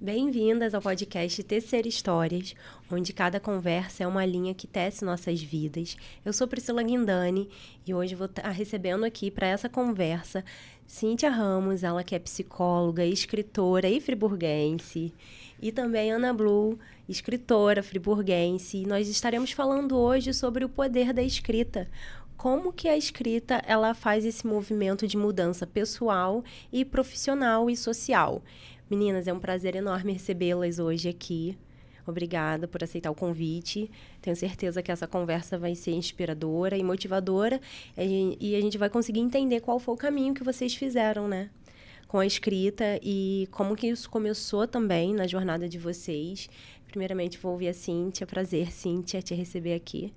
Bem-vindas ao podcast Tecer Histórias, onde cada conversa é uma linha que tece nossas vidas. Eu sou Priscila Guindani e hoje vou estar recebendo aqui para essa conversa Cíntia Ramos, ela que é psicóloga, escritora e friburguense, e também Ana Blue, escritora friburguense. E nós estaremos falando hoje sobre o poder da escrita. Como que a escrita ela faz esse movimento de mudança pessoal e profissional e social. Meninas, é um prazer enorme recebê-las hoje aqui. Obrigada por aceitar o convite. Tenho certeza que essa conversa vai ser inspiradora e motivadora e a gente vai conseguir entender qual foi o caminho que vocês fizeram, né? Com a escrita e como que isso começou também na jornada de vocês. Primeiramente, vou ouvir a Cíntia. Prazer, Cíntia, te receber aqui.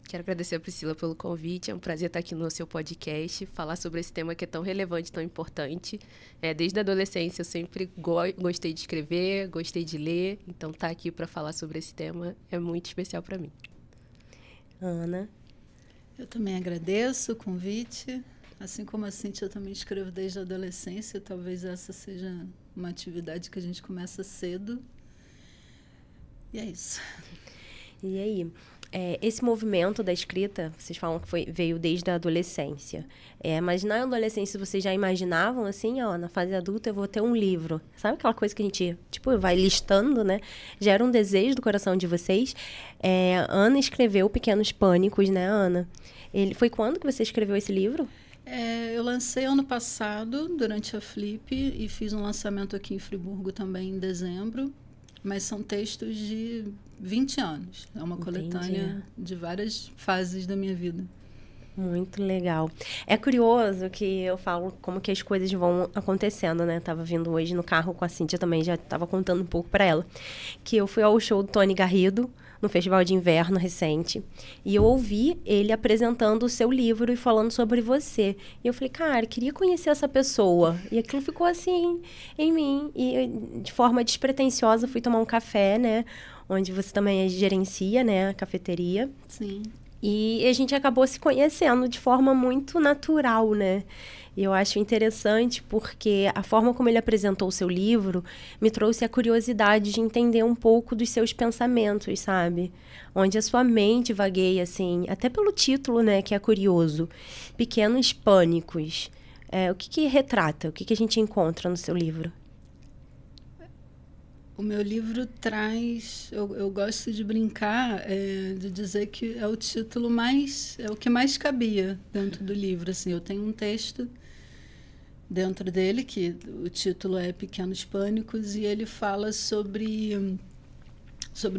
Quero agradecer a Priscila pelo convite, é um prazer estar aqui no seu podcast, falar sobre esse tema que é tão relevante, tão importante. Desde a adolescência eu sempre gostei de escrever, gostei de ler, então estar aqui para falar sobre esse tema é muito especial para mim. Ana? Eu também agradeço o convite, assim como a Cíntia, eu também escrevo desde a adolescência, talvez essa seja uma atividade que a gente começa cedo, e é isso. E aí? Esse movimento da escrita, vocês falam que veio desde a adolescência. Mas na adolescência vocês já imaginavam assim, na fase adulta eu vou ter um livro. Sabe aquela coisa que a gente, vai listando, né? Já era um desejo do coração de vocês. Ana escreveu Pequenos Pânicos, né, Ana? Foi quando que você escreveu esse livro? Eu lancei ano passado, durante a Flip, e fiz um lançamento aqui em Friburgo também em dezembro. Mas são textos de 20 anos. É uma coletânea de várias fases da minha vida. Muito legal. É curioso que eu falo como que as coisas vão acontecendo, né? Tava vindo hoje no carro com a Cíntia também, já estava contando um pouco para ela. Que eu fui ao show do Tony Garrido, no Festival de Inverno recente, e eu ouvi ele apresentando o seu livro e falando sobre você. E eu falei, cara, queria conhecer essa pessoa. E aquilo ficou assim em mim. E de forma despretensiosa fui tomar um café, né? Onde você também gerencia, né? A cafeteria. Sim. E a gente acabou se conhecendo de forma muito natural, né? E eu acho interessante porque a forma como ele apresentou o seu livro me trouxe a curiosidade de entender um pouco dos seus pensamentos, sabe? Onde a sua mente vagueia, assim, até pelo título, né? Que é curioso. Pequenos Pânicos. O que retrata? O que a gente encontra no seu livro? O meu livro traz... Eu gosto de brincar, de dizer que é o título é o que mais cabia dentro do livro. Assim, eu tenho um texto dentro dele, que o título é Pequenos Pânicos, e ele fala sobre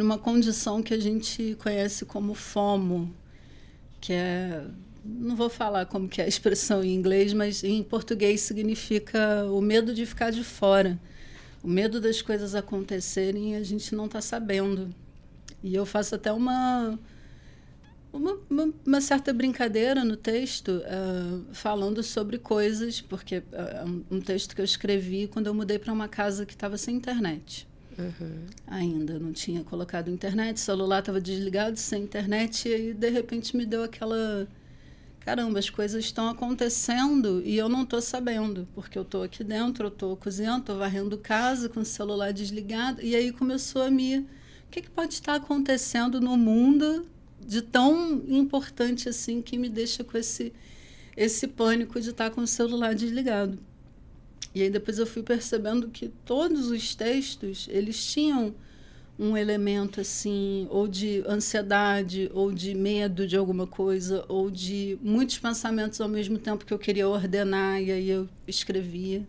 uma condição que a gente conhece como FOMO, que é... Não vou falar como que é a expressão em inglês, mas em português significa o medo de ficar de fora. O medo das coisas acontecerem e a gente não está sabendo. E eu faço até uma certa brincadeira no texto, falando sobre coisas, porque é um texto que eu escrevi quando eu mudei para uma casa que estava sem internet. Uhum. Ainda não tinha colocado internet, o celular estava desligado, sem internet, e aí, de repente, me deu aquela... Caramba, as coisas estão acontecendo e eu não estou sabendo, porque eu estou aqui dentro, eu estou cozinhando, estou varrendo casa com o celular desligado. E aí começou a me... O que pode estar acontecendo no mundo de tão importante assim que me deixa com esse pânico de estar com o celular desligado? E aí depois eu fui percebendo que todos os textos, eles tinham um elemento assim, ou de ansiedade, ou de medo de alguma coisa, ou de muitos pensamentos ao mesmo tempo que eu queria ordenar, e aí eu escrevia.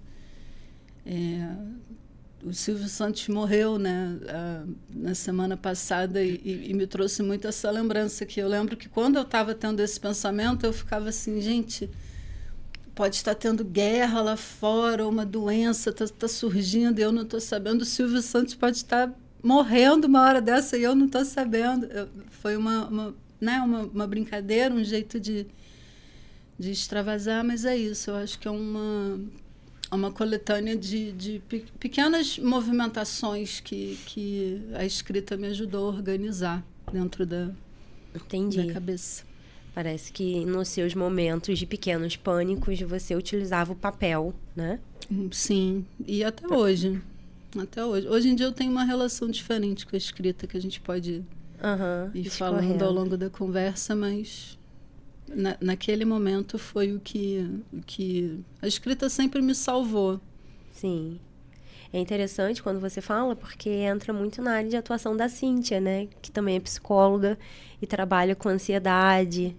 O Silvio Santos morreu, né, na semana passada, e me trouxe muito essa lembrança, que eu lembro que quando eu estava tendo esse pensamento, eu ficava assim, gente, pode estar tendo guerra lá fora, uma doença está surgindo e eu não estou sabendo. O Silvio Santos pode estar morrendo uma hora dessa e eu não estou sabendo. Foi uma brincadeira, um jeito de extravasar, mas é isso. Eu acho que é uma coletânea de pequenas movimentações que a escrita me ajudou a organizar dentro da cabeça. Parece que nos seus momentos de pequenos pânicos você utilizava o papel, né? Sim, e até hoje. Até hoje. Hoje em dia eu tenho uma relação diferente com a escrita, que a gente pode ir falando ao longo da conversa, mas naquele momento foi o que a escrita sempre me salvou. Sim. É interessante quando você fala, porque entra muito na área de atuação da Cíntia, né? Que também é psicóloga e trabalha com ansiedade.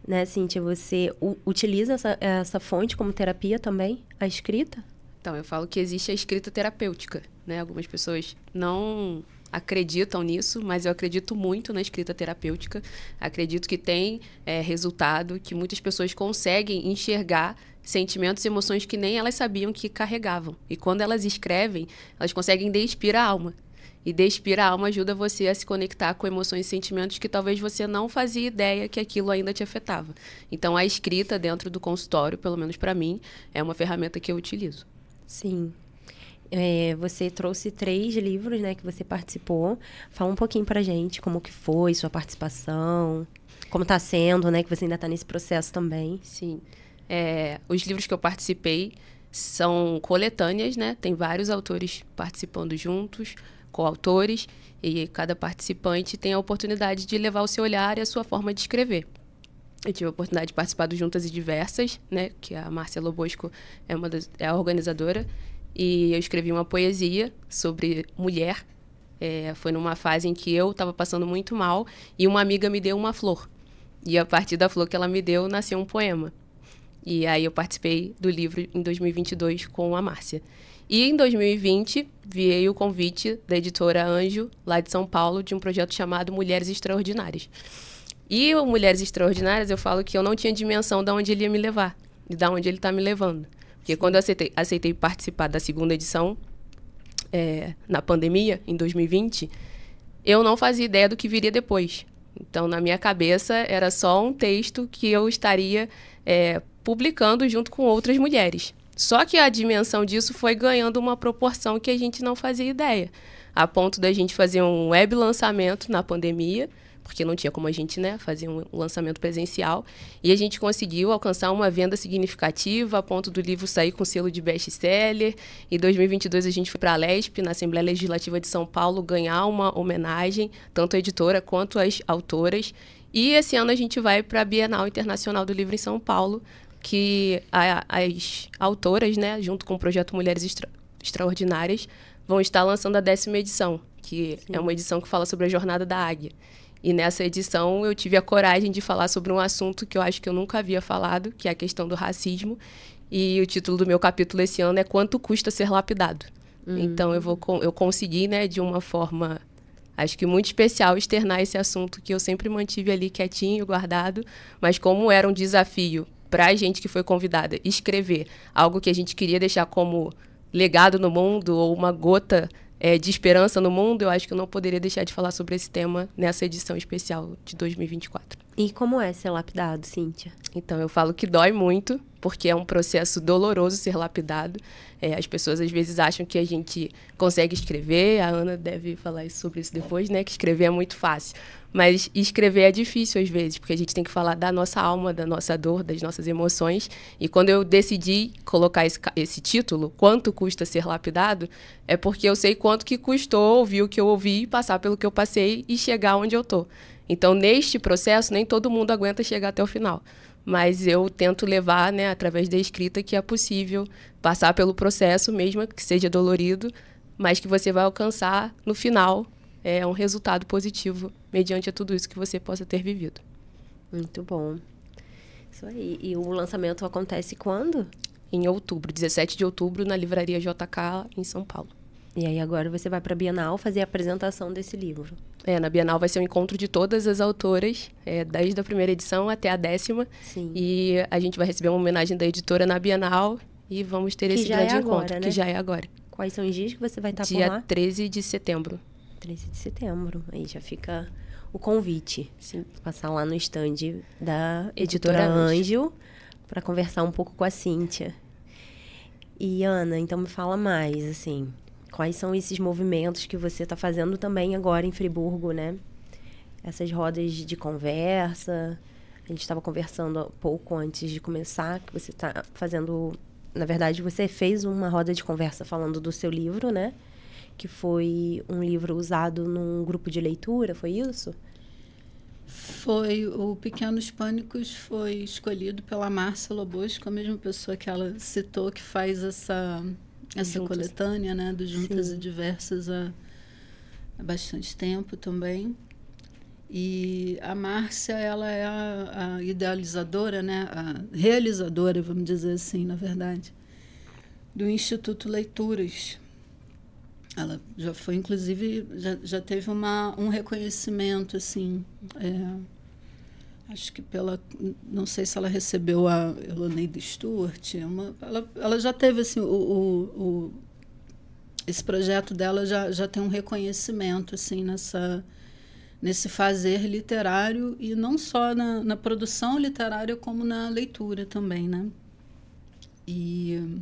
Né, Cíntia? Você utiliza essa fonte como terapia também, a escrita? Então, eu falo que existe a escrita terapêutica, né? Algumas pessoas não acreditam nisso, mas eu acredito muito na escrita terapêutica. Acredito que tem resultado, que muitas pessoas conseguem enxergar sentimentos e emoções que nem elas sabiam que carregavam. E quando elas escrevem, elas conseguem despir a alma. E despir a alma ajuda você a se conectar com emoções e sentimentos que talvez você não fazia ideia que aquilo ainda te afetava. Então, a escrita dentro do consultório, pelo menos para mim, é uma ferramenta que eu utilizo. Sim. Você trouxe 3 livros, né, que você participou. Fala um pouquinho pra gente como que foi sua participação, como tá sendo, né, que você ainda tá nesse processo também. Sim. Os livros que eu participei são coletâneas, né? Tem vários autores participando juntos, coautores, e cada participante tem a oportunidade de levar o seu olhar e a sua forma de escrever. Eu tive a oportunidade de participar do Juntas e Diversas, né? Que a Márcia Lobosco é a organizadora, e eu escrevi uma poesia sobre mulher. Foi numa fase em que eu estava passando muito mal e uma amiga me deu uma flor. E a partir da flor que ela me deu, nasceu um poema. E aí eu participei do livro em 2022 com a Márcia. E em 2020 veio o convite da editora Anjo, lá de São Paulo, de um projeto chamado Mulheres Extraordinárias. E o Mulheres Extraordinárias, eu falo que eu não tinha dimensão de onde ele ia me levar e de onde ele está me levando. Porque quando eu aceitei participar da segunda edição, na pandemia, em 2020, eu não fazia ideia do que viria depois. Então, na minha cabeça, era só um texto que eu estaria publicando junto com outras mulheres. Só que a dimensão disso foi ganhando uma proporção que a gente não fazia ideia. A ponto da gente fazer um web lançamento na pandemia, porque não tinha como a gente, né, fazer um lançamento presencial. E a gente conseguiu alcançar uma venda significativa, a ponto do livro sair com selo de best-seller. Em 2022, a gente foi para a LESP, na Assembleia Legislativa de São Paulo, ganhar uma homenagem, tanto a editora quanto as autoras. E esse ano a gente vai para a Bienal Internacional do Livro em São Paulo, que as autoras, né, junto com o projeto Mulheres Extraordinárias, vão estar lançando a 10ª edição, que é uma edição que fala sobre a jornada da águia. E nessa edição eu tive a coragem de falar sobre um assunto que eu acho que eu nunca havia falado, que é a questão do racismo. E o título do meu capítulo esse ano é Quanto Custa Ser Lapidado. Então eu consegui, né, de uma forma, acho que muito especial, externar esse assunto que eu sempre mantive ali quietinho, guardado. Mas como era um desafio para a gente que foi convidada escrever algo que a gente queria deixar como legado no mundo ou uma gota de esperança no mundo, eu acho que eu não poderia deixar de falar sobre esse tema nessa edição especial de 2024. E como é ser lapidado, Cíntia? Então, eu falo que dói muito, porque é um processo doloroso ser lapidado. As pessoas, às vezes, acham que a gente consegue escrever, a Ana deve falar sobre isso depois, né? Que escrever é muito fácil. Mas escrever é difícil, às vezes, porque a gente tem que falar da nossa alma, da nossa dor, das nossas emoções. E quando eu decidi colocar esse título, Quanto Custa Ser Lapidado, é porque eu sei quanto que custou ouvir o que eu ouvi, passar pelo que eu passei e chegar onde eu tô. Então, neste processo, nem todo mundo aguenta chegar até o final. Mas eu tento levar, né, através da escrita, que é possível passar pelo processo, mesmo que seja dolorido, mas que você vai alcançar, no final, um resultado positivo, mediante a tudo isso que você possa ter vivido. Muito bom. Isso aí. E o lançamento acontece quando? Em outubro, 17 de outubro, na Livraria JK, em São Paulo. E aí agora você vai para a Bienal fazer a apresentação desse livro. Na Bienal vai ser um encontro de todas as autoras, desde a primeira edição até a 10ª. Sim. E a gente vai receber uma homenagem da editora na Bienal e vamos ter esse grande encontro, que já é agora. Quais são os dias que você vai estar por lá? Dia 13 de setembro. 13 de setembro. Aí já fica o convite. Sim. Passar lá no stand da editora Anjo para conversar um pouco com a Cíntia. E, Ana, então me fala mais, assim, quais são esses movimentos que você está fazendo também agora em Friburgo, né? Essas rodas de conversa. A gente estava conversando há pouco antes de começar, que você está fazendo... Na verdade, você fez uma roda de conversa falando do seu livro, né? Que foi um livro usado num grupo de leitura, foi isso? Foi. O Pequenos Pânicos foi escolhido pela Márcia Lobosco, a mesma pessoa que ela citou, que faz essa coletânea, né? Do Juntas e Diversas há bastante tempo também. E a Márcia, ela é a idealizadora, né? A realizadora, vamos dizer assim, na verdade, do Instituto Leituras. Ela já foi, inclusive, já teve um reconhecimento, assim, acho que não sei se ela recebeu a Eloneida Stewart, ela já teve, assim, esse projeto dela já tem um reconhecimento, assim, nesse fazer literário, e não só na produção literária, como na leitura também, né? E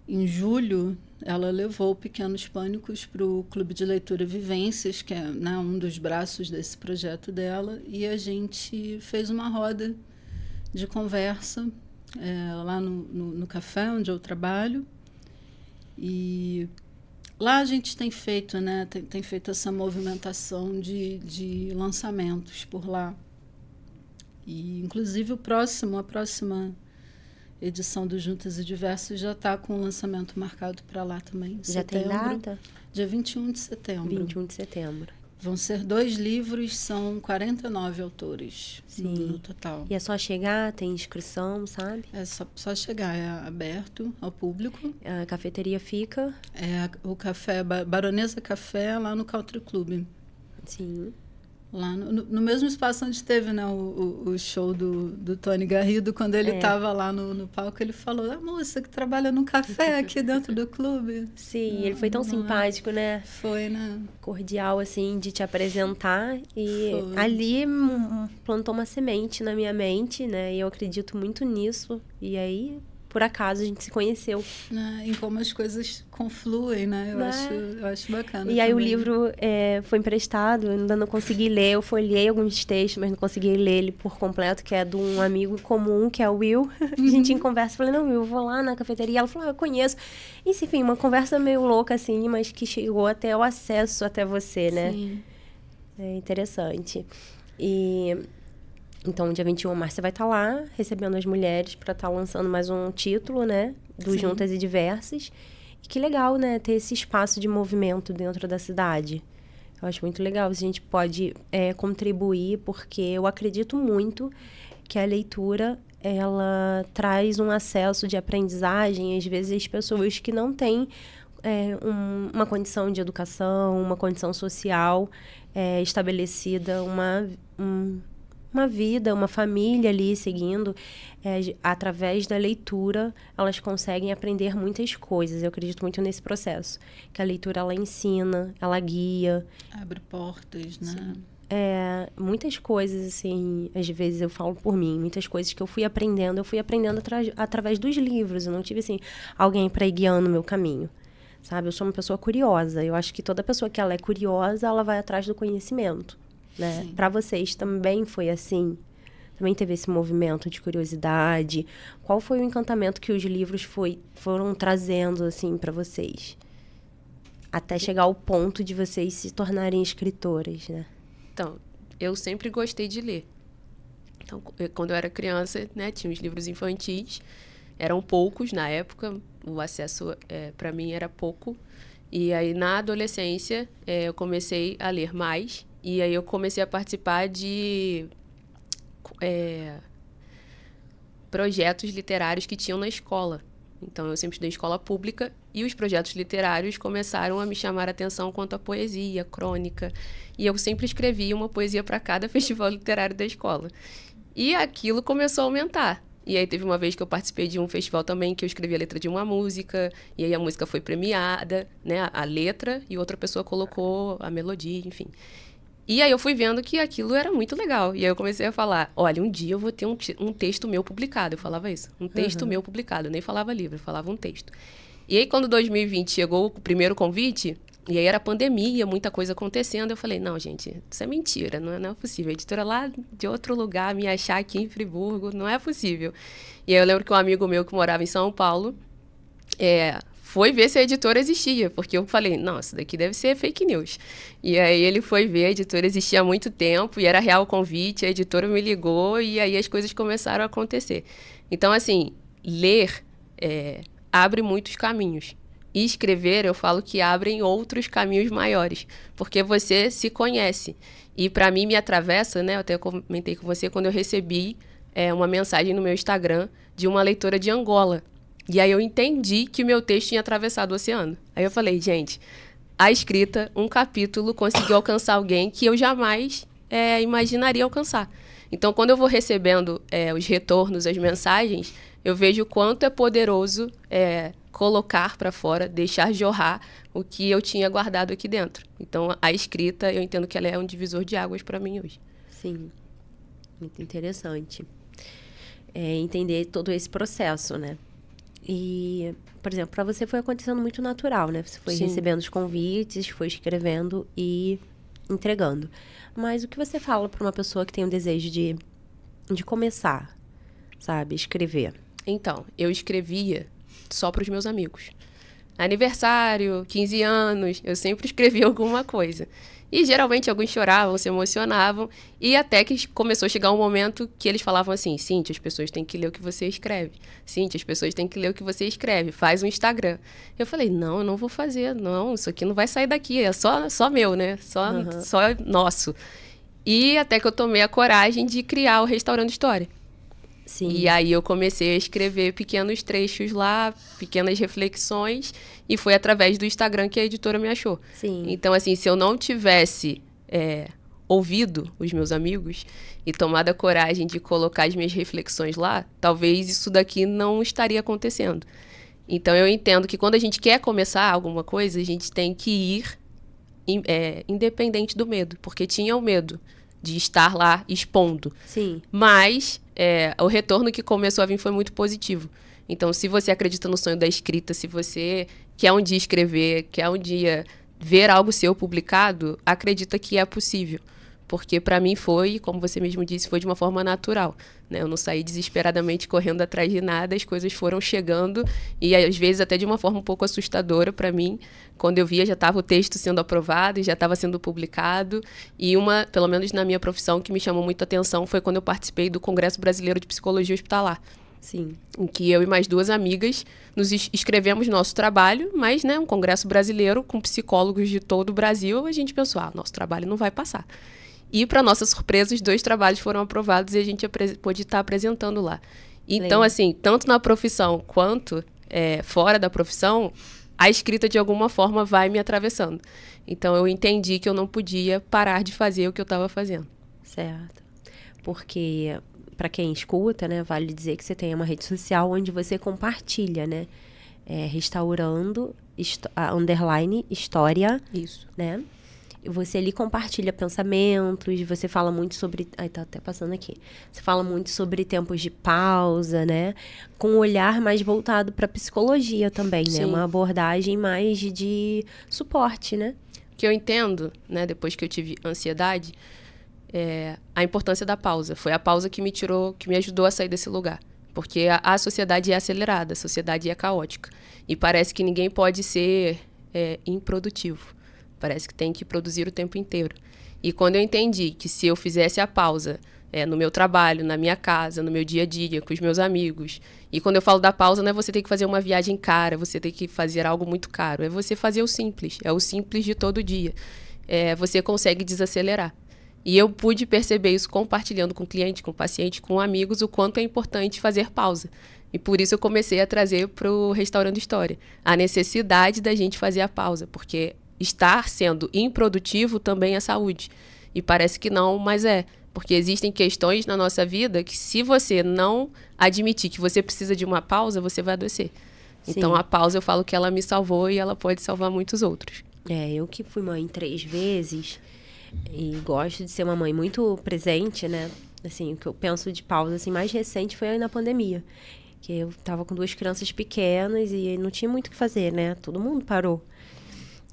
em julho ela levou Pequenos Pânicos para o Clube de Leitura Vivências, que é, né, um dos braços desse projeto dela, e a gente fez uma roda de conversa lá no café onde eu trabalho. E lá a gente tem feito, né, tem feito essa movimentação de lançamentos por lá. E, inclusive, a próxima edição do Juntas e Diversas já está com o lançamento marcado para lá também. Já tem data? Dia 21 de setembro. 21 de setembro. Vão ser 2 livros, são 49 autores no total. E é só chegar, tem inscrição, sabe? É só chegar, é aberto ao público. A cafeteria fica? O café, Baronesa Café, lá no Country Club. Sim. Lá no mesmo espaço onde teve, né, o show do Tony Garrido, quando ele estava lá no palco, ele falou: a moça que trabalha num café aqui dentro do clube. Sim, ele foi tão simpático, né? Foi, né? Cordial, assim, de te apresentar. E ali plantou uma semente na minha mente, né? E eu acredito muito nisso. E aí, por acaso, a gente se conheceu. Em como as coisas confluem, né? Eu acho bacana. E aí o livro foi emprestado, eu ainda não consegui ler. Eu folhei alguns textos, mas não consegui ler ele por completo, que é de um amigo comum, que é o Will. A gente em conversa, falei: não, Will, eu vou lá na cafeteria. Ela falou: eu conheço. Enfim, uma conversa meio louca, assim, mas que chegou até o acesso até você, né? Sim. É interessante. E... Então, dia 21, a Márcia vai estar lá, recebendo as mulheres para estar lançando mais um título, né? Do Juntas e Diversas. E que legal, né? Ter esse espaço de movimento dentro da cidade. Eu acho muito legal se a gente pode contribuir, porque eu acredito muito que a leitura, ela traz um acesso de aprendizagem, às vezes, às pessoas que não têm uma condição de educação, uma condição social estabelecida, uma vida, uma família ali seguindo, através da leitura, elas conseguem aprender muitas coisas. Eu acredito muito nesse processo. Que a leitura, ela ensina, ela guia. Abre portas, né? Sim. Muitas coisas, assim, às vezes eu falo por mim, muitas coisas que eu fui aprendendo através dos livros. Eu não tive, assim, alguém para ir guiando o meu caminho, sabe? Eu sou uma pessoa curiosa. Eu acho que toda pessoa que ela é curiosa, ela vai atrás do conhecimento. Né? Para vocês também foi assim? Também teve esse movimento de curiosidade? Qual foi o encantamento que os livros foram trazendo assim para vocês? Até chegar ao ponto de vocês se tornarem escritoras, né? Então, eu sempre gostei de ler. Então, quando eu era criança, né, tinha os livros infantis. Eram poucos na época, o acesso para mim era pouco. E aí, na adolescência, eu comecei a ler mais. E aí eu comecei a participar de projetos literários que tinham na escola. Então, eu sempre estudei em escola pública E os projetos literários começaram a me chamar a atenção quanto à poesia, crônica. E eu sempre escrevia uma poesia para cada festival literário da escola. E aquilo começou a aumentar. E aí teve uma vez que eu participei de um festival também que eu escrevi a letra de uma música, e aí a música foi premiada, né, a letra, e outra pessoa colocou a melodia, enfim. E aí eu fui vendo que aquilo era muito legal. E aí eu comecei a falar, olha, um dia eu vou ter um texto meu publicado. Eu falava isso, um texto meu publicado. Eu nem falava livro, eu falava um texto. E aí quando 2020 chegou o primeiro convite, e aí era pandemia, muita coisa acontecendo, eu falei, não, gente, isso é mentira, não é possível. A editora lá de outro lugar me achar aqui em Friburgo, não é possível. E aí eu lembro que um amigo meu que morava em São Paulo, foi ver se a editora existia, porque eu falei, não, isso daqui deve ser fake news. E aí ele foi ver, a editora existia há muito tempo, e era real o convite, a editora me ligou, e aí as coisas começaram a acontecer. Então, assim, ler abre muitos caminhos. E escrever, eu falo que abrem outros caminhos maiores, porque você se conhece. E para mim me atravessa, né? Eu até comentei com você quando eu recebi uma mensagem no meu Instagram de uma leitora de Angola. E aí eu entendi que o meu texto tinha atravessado o oceano. Aí eu falei, gente, a escrita, um capítulo, conseguiu alcançar alguém que eu jamais imaginaria alcançar. Então, quando eu vou recebendo os retornos, as mensagens, eu vejo o quanto é poderoso colocar para fora, deixar jorrar o que eu tinha guardado aqui dentro. Então, a escrita, eu entendo que ela é um divisor de águas para mim hoje. Sim, muito interessante. Entender todo esse processo, né? E, por exemplo, para você foi acontecendo muito natural, né? Você foi recebendo os convites, foi escrevendo e entregando. Mas o que você fala para uma pessoa que tem um desejo de começar, sabe, escrever? Então, eu escrevia só para os meus amigos. Aniversário, 15 anos, eu sempre escrevia alguma coisa. E geralmente alguns choravam, se emocionavam, e até que começou a chegar um momento que eles falavam assim, Cíntia, as pessoas têm que ler o que você escreve. Cíntia, as pessoas têm que ler o que você escreve, faz um Instagram. Eu falei, não, eu não vou fazer, não, isso aqui não vai sair daqui, é só meu, né? Só nosso. E até que eu tomei a coragem de criar o Restaurando História. Sim. E aí eu comecei a escrever pequenos trechos lá, pequenas reflexões, e foi através do Instagram que a editora me achou. Sim. Então, assim, se eu não tivesse ouvido os meus amigos e tomado a coragem de colocar as minhas reflexões lá, talvez isso daqui não estaria acontecendo. Então, eu entendo que quando a gente quer começar alguma coisa, a gente tem que ir independente do medo, porque tinha o medo de estar lá expondo. Sim. Mas o retorno que começou a vir foi muito positivo. Então, se você acredita no sonho da escrita, se você quer um dia escrever, quer um dia ver algo seu publicado, acredita que é possível. Porque para mim foi, como você mesmo disse, foi de uma forma natural, né? Eu não saí desesperadamente correndo atrás de nada, as coisas foram chegando e às vezes até de uma forma um pouco assustadora para mim. Quando eu via, já estava o texto sendo aprovado e já estava sendo publicado. E pelo menos na minha profissão, que me chamou muita atenção foi quando eu participei do Congresso Brasileiro de Psicologia Hospitalar. Sim. Em que eu e mais 2 amigas nos escrevemos nosso trabalho, mas, né, um congresso brasileiro com psicólogos de todo o Brasil, a gente pensou, nosso trabalho não vai passar. E, para nossa surpresa, os 2 trabalhos foram aprovados e a gente pôde estar apresentando lá. Então, assim, tanto na profissão quanto fora da profissão, a escrita, de alguma forma, vai me atravessando. Então, eu entendi que eu não podia parar de fazer o que eu estava fazendo. Certo. Porque, para quem escuta, né, vale dizer que você tem uma rede social onde você compartilha, né? Restaurando, _ história. Isso. Né? Você ali compartilha pensamentos, você fala muito sobre... Ai, tá até passando aqui. Você fala muito sobre tempos de pausa, né? Com um olhar mais voltado para psicologia também, né? Sim. Uma abordagem mais de suporte, né? Que eu entendo, né, depois que eu tive ansiedade, a importância da pausa. Foi a pausa que me ajudou a sair desse lugar. Porque a sociedade é acelerada, a sociedade é caótica. E parece que ninguém pode ser improdutivo. Parece que tem que produzir o tempo inteiro. E quando eu entendi que se eu fizesse a pausa no meu trabalho, na minha casa, no meu dia a dia, com os meus amigos. E quando eu falo da pausa, não é você ter que fazer uma viagem cara, você ter que fazer algo muito caro. É você fazer o simples, é o simples de todo dia. Você consegue desacelerar. E eu pude perceber isso compartilhando com cliente, com paciente, com amigos, o quanto é importante fazer pausa. E por isso eu comecei a trazer para o Restaurando História a necessidade da gente fazer a pausa, porque estar sendo improdutivo também é saúde. E parece que não, mas é. Porque existem questões na nossa vida que, se você não admitir que você precisa de uma pausa, você vai adoecer. Sim. Então, a pausa, eu falo que ela me salvou e ela pode salvar muitos outros. Eu que fui mãe 3 vezes e gosto de ser uma mãe muito presente, né? Assim, o que eu penso de pausa assim, mais recente foi aí na pandemia. Que eu tava com 2 crianças pequenas e não tinha muito o que fazer, né? Todo mundo parou.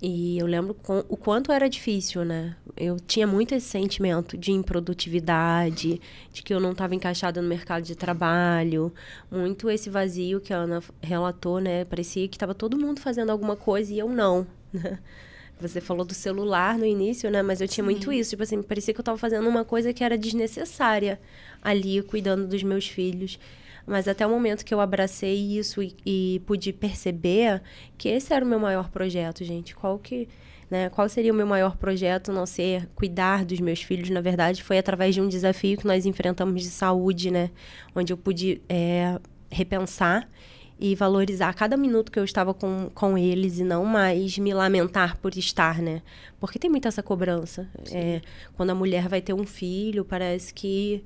E eu lembro o quanto era difícil, né? Eu tinha muito esse sentimento de improdutividade, de que eu não estava encaixada no mercado de trabalho, muito esse vazio que a Ana relatou, né? Parecia que estava todo mundo fazendo alguma coisa e eu não, né? Você falou do celular no início, né? Mas eu tinha muito isso, tipo assim, parecia que eu estava fazendo uma coisa que era desnecessária ali, cuidando dos meus filhos. Mas até o momento que eu abracei isso e pude perceber que esse era o meu maior projeto, gente. Qual seria o meu maior projeto, não ser cuidar dos meus filhos? Na verdade, foi através de um desafio que nós enfrentamos de saúde, né? Onde eu pude repensar e valorizar cada minuto que eu estava com eles e não mais me lamentar por estar, né? Porque tem muita essa cobrança. Quando a mulher vai ter um filho, parece que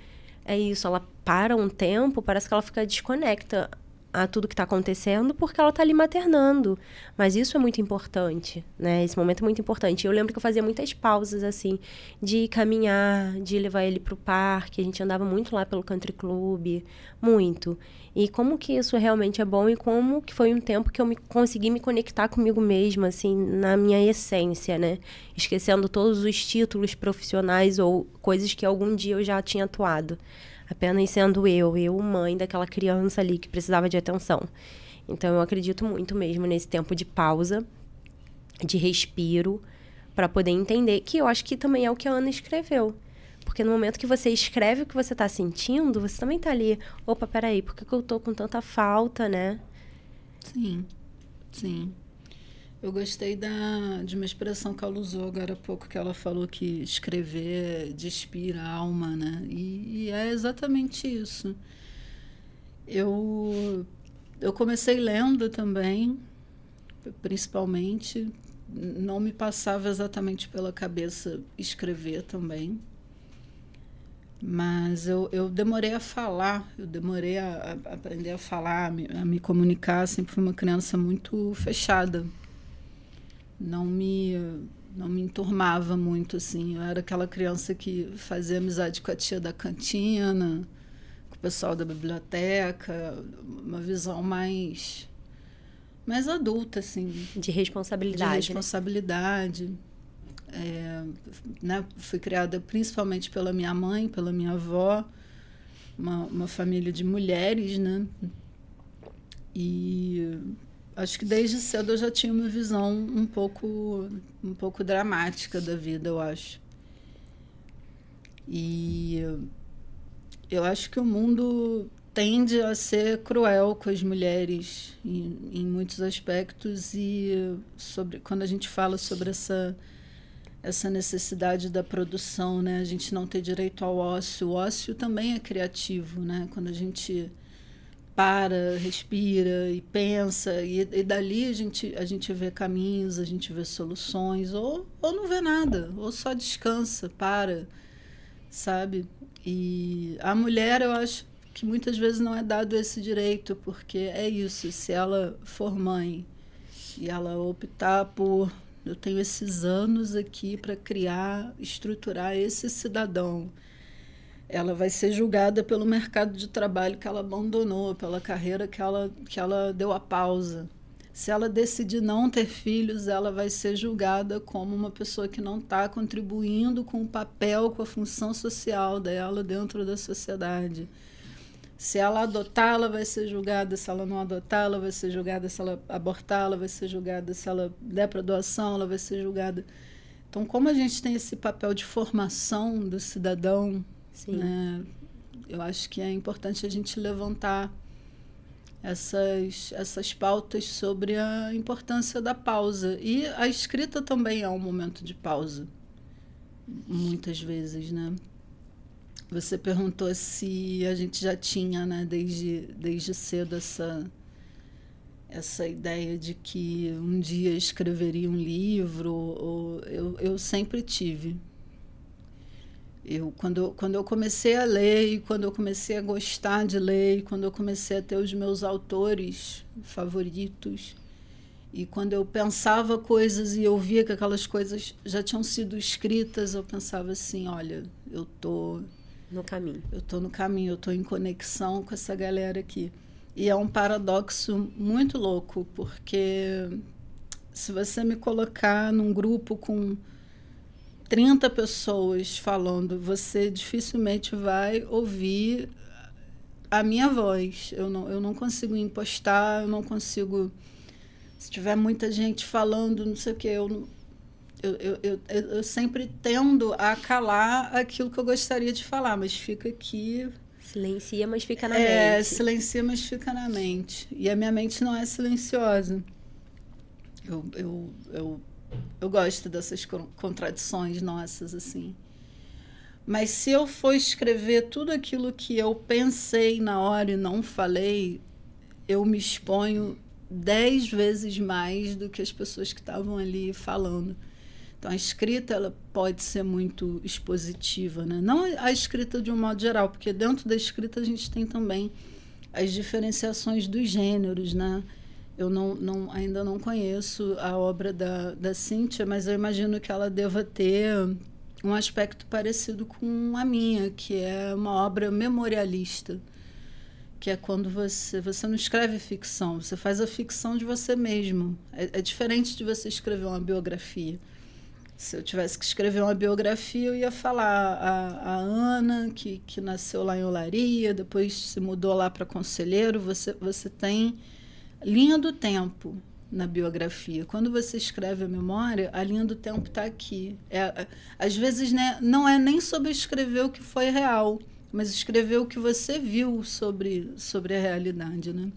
é isso, ela para um tempo, parece que ela fica desconecta a tudo que está acontecendo porque ela está ali maternando. Mas isso é muito importante, né? Esse momento é muito importante. Eu lembro que eu fazia muitas pausas, assim, de caminhar, de levar ele para o parque. A gente andava muito lá pelo country club, muito. E como que isso realmente é bom e como que foi um tempo que eu consegui me conectar comigo mesma, assim, na minha essência, né? Esquecendo todos os títulos profissionais ou coisas que algum dia eu já tinha atuado. Apenas sendo eu, mãe daquela criança ali que precisava de atenção. Então, eu acredito muito mesmo nesse tempo de pausa, de respiro, para poder entender, que eu acho que também é o que a Ana escreveu. Porque no momento que você escreve o que você está sentindo, você também está ali, opa, peraí, por que eu estou com tanta falta, né? Sim, sim. Eu gostei de uma expressão que ela usou agora há pouco, que ela falou que escrever despira a alma, né? E é exatamente isso. Eu comecei lendo também, principalmente. Não me passava exatamente pela cabeça escrever também. Mas eu demorei a falar, eu demorei a aprender a falar, a me comunicar. Sempre fui uma criança muito fechada. Não me enturmava muito, assim. Eu era aquela criança que fazia amizade com a tia da cantina, com o pessoal da biblioteca, uma visão mais adulta, assim. De responsabilidade. De responsabilidade. Né? Fui criada principalmente pela minha mãe, pela minha avó, uma família de mulheres, né? E acho que desde cedo eu já tinha uma visão um pouco dramática da vida, eu acho. E eu acho que o mundo tende a ser cruel com as mulheres em muitos aspectos, e quando a gente fala sobre essa necessidade da produção, né? A gente não ter direito ao ócio. O ócio também é criativo, né? Quando a gente para, respira e pensa, e dali a gente vê caminhos, a gente vê soluções, ou não vê nada, ou só descansa, para, sabe? E a mulher, eu acho que muitas vezes não é dado esse direito, porque é isso, se ela for mãe e ela optar por, eu tenho esses anos aqui para criar, estruturar esse cidadão, ela vai ser julgada pelo mercado de trabalho que ela abandonou, pela carreira que ela deu a pausa. Se ela decidir não ter filhos, ela vai ser julgada como uma pessoa que não está contribuindo com o papel, com a função social dela dentro da sociedade. Se ela adotar, ela vai ser julgada. Se ela não adotar, ela vai ser julgada. Se ela abortar, ela vai ser julgada. Se ela der para doação, ela vai ser julgada. Então, como a gente tem esse papel de formação do cidadão, né, eu acho que é importante a gente levantar essas pautas sobre a importância da pausa. E a escrita também é um momento de pausa, muitas vezes, né? Você perguntou se a gente já tinha, né, desde cedo essa ideia de que um dia escreveria um livro. Eu sempre tive. Quando eu comecei a ler, e quando eu comecei a gostar de ler, e quando eu comecei a ter os meus autores favoritos, e quando eu pensava coisas e eu via que aquelas coisas já tinham sido escritas, eu pensava assim, olha, eu tô no caminho. Eu tô no caminho, eu tô em conexão com essa galera aqui. E é um paradoxo muito louco, porque se você me colocar num grupo com 30 pessoas falando, você dificilmente vai ouvir a minha voz. Eu não consigo impostar, eu não consigo... Se tiver muita gente falando, não sei o quê, eu sempre tendo a calar aquilo que eu gostaria de falar, mas fica aqui... Silencia, mas fica na mente. Silencia, mas fica na mente. E a minha mente não é silenciosa. Eu gosto dessas contradições nossas, assim. Mas se eu for escrever tudo aquilo que eu pensei na hora e não falei, eu me exponho 10 vezes mais do que as pessoas que estavam ali falando. Então, a escrita ela pode ser muito expositiva, né? Não a escrita de um modo geral, porque dentro da escrita a gente tem também as diferenciações dos gêneros, né? Eu ainda não conheço a obra da Cíntia, mas eu imagino que ela deva ter um aspecto parecido com a minha, que é uma obra memorialista, que é quando você não escreve ficção, você faz a ficção de você mesmo. É diferente de você escrever uma biografia. Se eu tivesse que escrever uma biografia, eu ia falar a Ana, que nasceu lá em Olaria, depois se mudou lá para Conselheiro. Você tem linha do tempo na biografia. Quando você escreve a memória, a linha do tempo está aqui. Às vezes, né, não é nem sobre escrever o que foi real, mas escrever o que você viu sobre a realidade, né?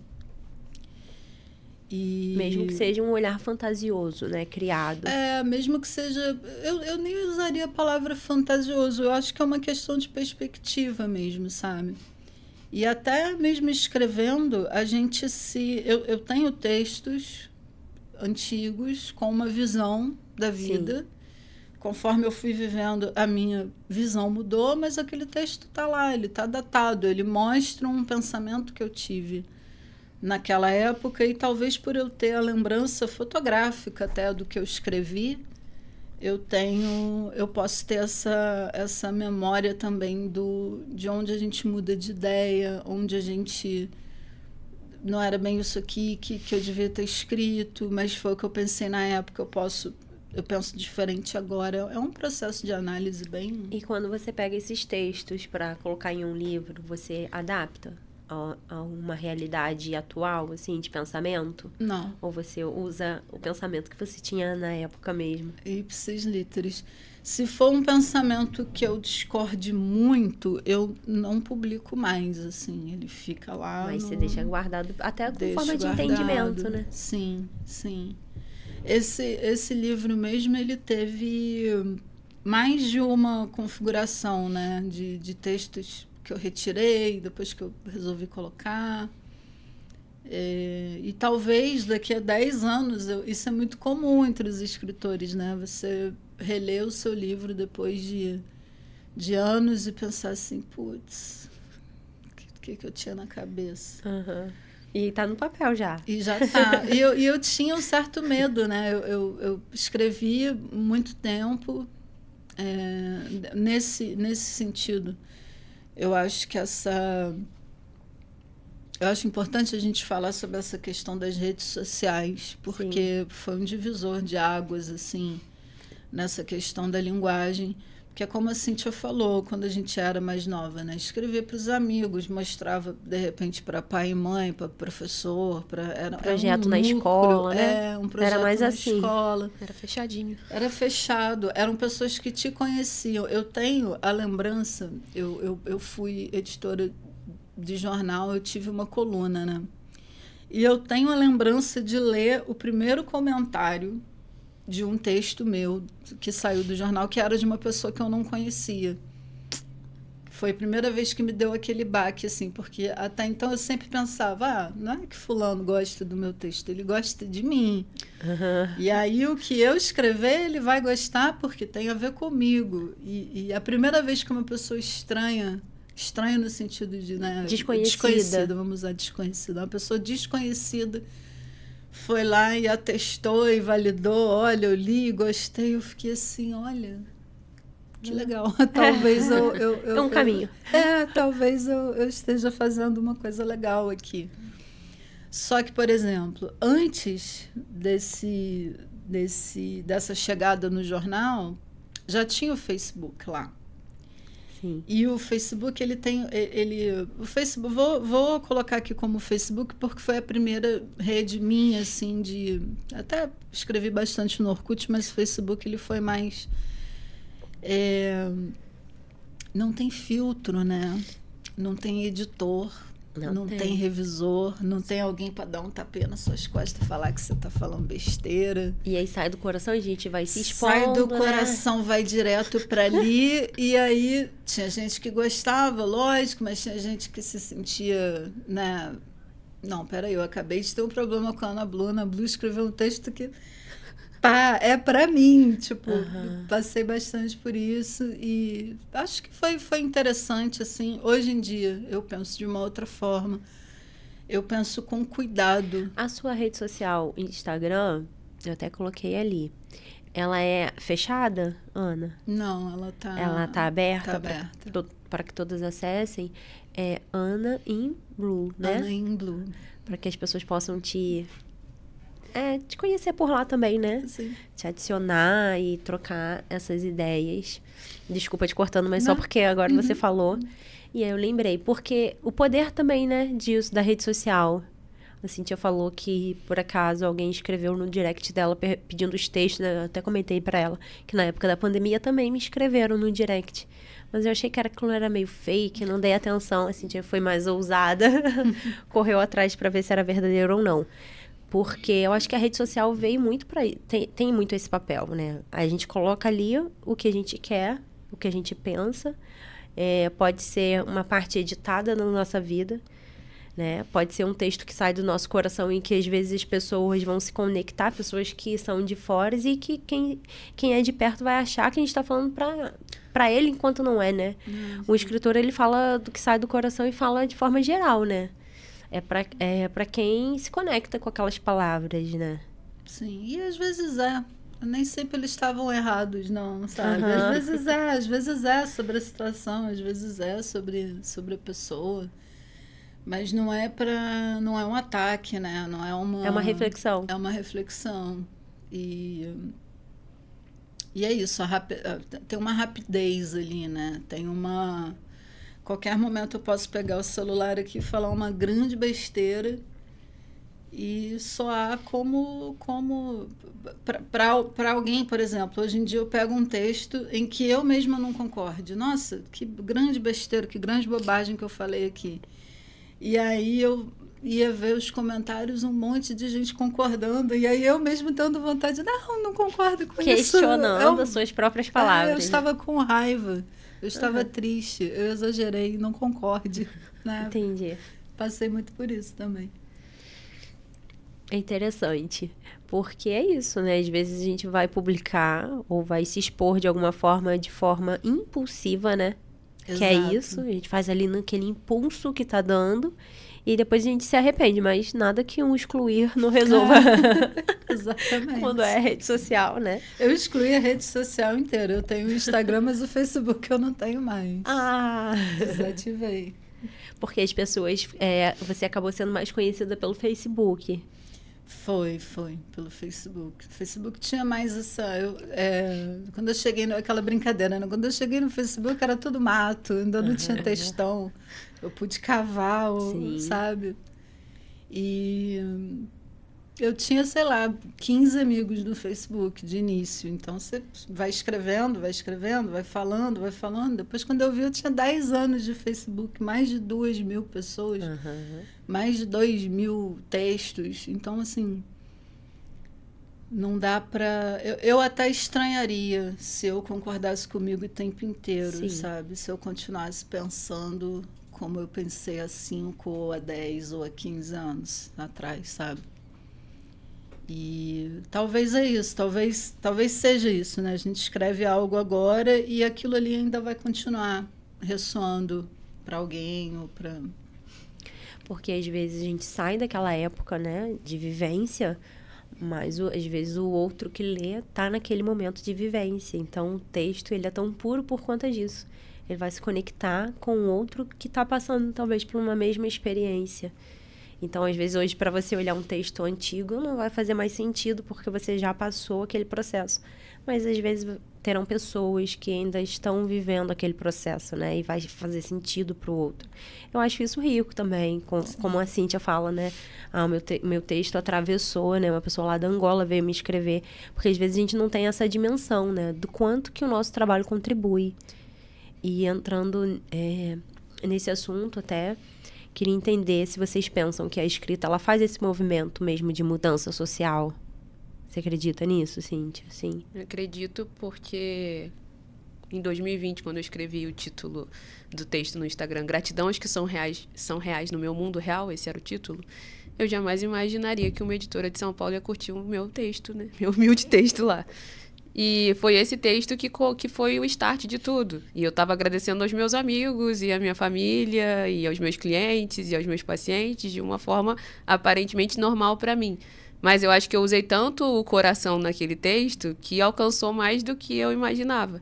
E... Mesmo que seja um olhar fantasioso, né? Criado. Mesmo que seja... Eu nem usaria a palavra fantasioso. Eu acho que é uma questão de perspectiva mesmo, sabe? E até mesmo escrevendo, a gente se... Eu tenho textos antigos com uma visão da vida. Sim. Conforme eu fui vivendo, a minha visão mudou, mas aquele texto está lá, ele está datado. Ele mostra um pensamento que eu tive naquela época, e talvez por eu ter a lembrança fotográfica até do que eu escrevi, eu posso ter essa memória também de onde a gente muda de ideia, onde a gente não era bem isso aqui que eu devia ter escrito, mas foi o que eu pensei na época, eu penso diferente agora. É um processo de análise bem... E quando você pega esses textos para colocar em um livro, você adapta a uma realidade atual, assim, de pensamento? Não. Ou você usa o pensamento que você tinha na época mesmo? Ipsis literis. Se for um pensamento que eu discorde muito, eu não publico mais, assim, ele fica lá. Mas você deixa guardado até com forma de entendimento, né? Sim, sim. Esse livro mesmo, ele teve mais de uma configuração, né, de textos que eu retirei, depois que eu resolvi colocar. E talvez daqui a 10 anos, isso é muito comum entre os escritores, né? Você relê o seu livro depois de anos e pensar assim, putz, o que eu tinha na cabeça? Uhum. E tá no papel já. E já tá. E eu tinha um certo medo, né? Eu escrevi muito tempo nesse sentido. Eu acho que eu acho importante a gente falar sobre essa questão das redes sociais, porque Sim. Foi um divisor de águas, assim, nessa questão da linguagem. Porque é como a Cíntia falou, quando a gente era mais nova, né? Escrevia para os amigos, mostrava, de repente, para pai e mãe, para professor, era projeto na escola, né? Um projeto era mais na assim. escola. Era fechadinho. Era fechado. Eram pessoas que te conheciam. Eu tenho a lembrança, eu fui editora de jornal, eu tive uma coluna, né? E eu tenho a lembrança de ler o primeiro comentário de um texto meu que saiu do jornal, que era de uma pessoa que eu não conhecia. Foi a primeira vez que me deu aquele baque, assim, porque até então eu sempre pensava, não é que fulano gosta do meu texto, ele gosta de mim. E aí o que eu escrever, ele vai gostar porque tem a ver comigo. E a primeira vez que uma pessoa estranha no sentido de, né, desconhecida, vamos usar desconhecida, uma pessoa desconhecida foi lá e atestou e validou, olha, eu li, gostei, eu fiquei assim, olha... Que legal. Talvez é um caminho. Talvez eu esteja fazendo uma coisa legal aqui. Só que, por exemplo, antes dessa chegada no jornal, já tinha o Facebook lá. Sim. E o Facebook, o Facebook, vou colocar aqui como Facebook, porque foi a primeira rede minha, assim, até escrevi bastante no Orkut, mas o Facebook, ele foi mais... não tem filtro, né? Não tem editor, não tem revisor, não tem alguém para dar um tapinha nas suas costas e falar que você está falando besteira. E aí sai do coração, a gente vai se expondo, sai do coração, vai direto para ali. E aí tinha gente que gostava, lógico, mas tinha gente que se sentia, né? Não, peraí, eu acabei de ter um problema com a Ana Blue. A Ana Blue escreveu um texto que... é para mim, tipo, passei bastante por isso e acho que foi interessante, assim. Hoje em dia eu penso de uma outra forma, eu penso com cuidado. A sua rede social, Instagram, eu até coloquei ali, ela é fechada, Ana? Não, ela tá aberta, tá aberta. Para que todos acessem, é Ana in Blue, né? Ana in Blue. Para que as pessoas possam te conhecer por lá também, né? Sim. Te adicionar e trocar essas ideias. Desculpa te cortando, mas só porque agora você falou. E aí eu lembrei. Porque o poder também, né, disso, da rede social. A Cíntia falou que, por acaso, alguém escreveu no direct dela pedindo os textos. Né? Eu até comentei pra ela que na época da pandemia também me escreveram no direct. Mas eu achei que aquilo era meio fake, não dei atenção. A Cíntia foi mais ousada. Correu atrás pra ver se era verdadeiro ou não. Porque eu acho que a rede social veio muito para... Tem muito esse papel, né? A gente coloca ali o que a gente quer, o que a gente pensa. Pode ser uma parte editada na nossa vida, né? Pode ser um texto que sai do nosso coração e que, às vezes, as pessoas vão se conectar, pessoas que são de fora, e que quem é de perto vai achar que a gente está falando para ele, enquanto não é, né? O escritor, ele fala do que sai do coração e fala de forma geral, né? É para quem se conecta com aquelas palavras, né? Sim, e às vezes nem sempre eles estavam errados, não, sabe? Às vezes é sobre a situação, às vezes é sobre a pessoa. Mas não é um ataque, né? Não é é uma reflexão. É uma reflexão. E é isso, tem uma rapidez ali, né? Qualquer momento eu posso pegar o celular aqui e falar uma grande besteira e soar como para alguém, por exemplo. Hoje em dia eu pego um texto em que eu mesma não concorde. Nossa, que grande besteira, que grande bobagem que eu falei aqui. E aí eu ia ver os comentários, um monte de gente concordando, e aí eu mesmo tendo vontade, não concordo com isso. Questionando as suas próprias palavras. Eu estava com raiva. Eu estava triste, eu exagerei, não concorde. Né? Entendi. Passei muito por isso também. É interessante, porque é isso, né? Às vezes a gente vai publicar ou vai se expor de alguma forma, de forma impulsiva, né? Exato. Que é isso, a gente faz ali naquele impulso que tá dando e depois a gente se arrepende, mas nada que um excluir não resolva. Exatamente. Quando é rede social, né? Eu excluí a rede social inteira. Eu tenho o Instagram, mas o Facebook eu não tenho mais. Desativei. Porque as pessoas... você acabou sendo mais conhecida pelo Facebook. Foi, pelo Facebook. O Facebook tinha mais essa... quando eu cheguei aquela brincadeira, né? Quando eu cheguei no Facebook era tudo mato, ainda não tinha textão. Eu pude cavar, sabe? E eu tinha, sei lá, 15 amigos no Facebook de início. Então, você vai escrevendo, vai falando. Depois, quando eu vi, eu tinha 10 anos de Facebook, mais de 2.000 pessoas, mais de 2.000 textos. Então, assim, Não dá para... Eu até estranharia se eu concordasse comigo o tempo inteiro, Sim. sabe? Se eu continuasse pensando como eu pensei há 5, ou há 10, ou há 15 anos atrás, sabe? E talvez é isso, talvez seja isso, né? A gente escreve algo agora e aquilo ali ainda vai continuar ressoando para alguém ou para... Porque às vezes a gente sai daquela época, né, de vivência, mas às vezes o outro que lê tá naquele momento de vivência. Então o texto, ele é tão puro por conta disso. Ele vai se conectar com o outro que tá passando talvez por uma mesma experiência. Então, às vezes, hoje, para você olhar um texto antigo, não vai fazer mais sentido, porque você já passou aquele processo. Mas, às vezes, terão pessoas que ainda estão vivendo aquele processo, né? E vai fazer sentido para o outro. Eu acho isso rico também, como a Cíntia fala, né? Ah, meu texto atravessou, né? Uma pessoa lá da Angola veio me escrever. Porque, às vezes, a gente não tem essa dimensão, né? Do quanto que o nosso trabalho contribui. E entrando nesse assunto até... Queria entender se vocês pensam que a escrita ela faz esse movimento mesmo de mudança social. Você acredita nisso, Cíntia? Sim. Eu acredito porque em 2020, quando eu escrevi o título do texto no Instagram, Gratidão aos que são reais no meu mundo real, esse era o título, eu jamais imaginaria que uma editora de São Paulo ia curtir o meu texto, né? Meu humilde texto lá. E foi esse texto que foi o start de tudo. E eu estava agradecendo aos meus amigos e à minha família e aos meus clientes e aos meus pacientes de uma forma aparentemente normal para mim. Mas eu acho que eu usei tanto o coração naquele texto que alcançou mais do que eu imaginava.